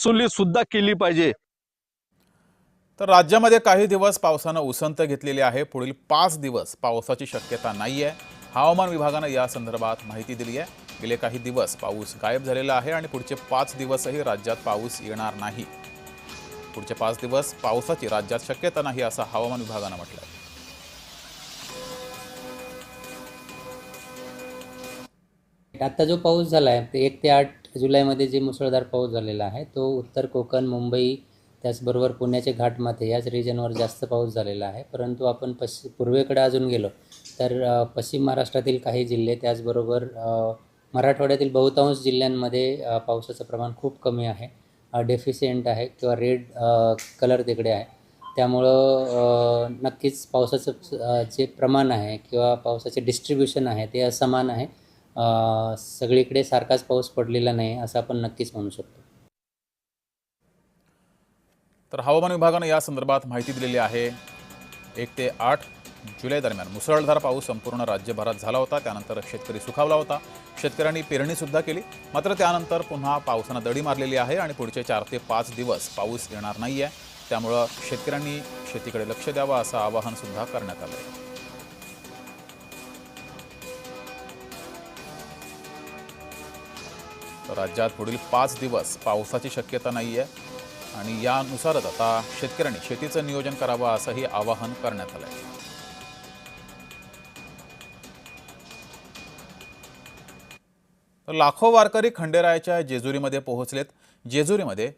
वसुली सुद्धा केली पाहिजे। तर राज्यामध्ये काही दिवस पावसानं उसंत घेतलेली आहे। पुढील 5 दिवस पावसाची शक्यता नाहीये। हवामान विभागानं या संदर्भात माहिती दिली आहे। गेले काही दिवस पाऊस गायब झालेला आहे आणि पुढचे 5 दिवसही राज्यात पाऊस येणार नाही। पुढचे 5 दिवस पावसाची राज्यात शक्यता नाही असं हवामान विभागानं म्हटलं आहे। आता जो पाऊस झाला आहे ते 1 ते 8 जुलैमध्ये जे मुसळधार पाऊस झालेला आहे तो उत्तर कोकण, मुंबई त्याचबरोबर पुण्याचे घाटमाथे याच रिजनवर जास्त पाऊस झालेला आहे। परंतु आपण पूर्वेकडे अजून गेलो तर पश्चिम महाराष्ट्रातील काही जिल्हे त्याचबरोबर मराठवाड्यातील बहुतांश जिल्ह्यांमध्ये पावसाचं प्रमाण खूप कमी आहे, डेफिशियंट आहे किंवा रेड कलर तिकडे आहे। त्यामुळं नक्कीच पावसाचं जे प्रमाण आहे किंवा पावसाचे डिस्ट्रीब्युशन आहे ते असमान आहे। सगळीकडे सारखाच पाऊस पडलेला नाही असं आपण नक्कीच म्हणू शकतो। तर हवामान विभागानं या संदर्भात माहिती दिलेली आहे। 1 ते 8 जुलै दरम्यान मुसळधार पाऊस संपूर्ण राज्यभरात झाला होता। त्यानंतर शेतकरी सुखावला होता। शेतकऱ्यांनी पेरणी सुद्धा केली। मात्र त्यानंतर पुन्हा पावसानं दडी मारलेली आहे आणि पुढचे 4 ते 5 दिवस पाऊस येणार नाहीये। त्यामुळे शेतकऱ्यांनी शेतीकडे लक्ष द्यावं असं आवाहन सुद्धा करण्यात आलं आहे। तर राज्यात पुढील 5 दिवस पावसाची शक्यता नाहीये आणि यानुसारच आता शेतकऱ्यांनी शेतीचं नियोजन करावं असंही आवाहन करण्यात आलं आहे। तर लाखो वारकरी खंडेरायाच्या जेजुरीमध्ये पोहोचलेत। जेजुरीमध्ये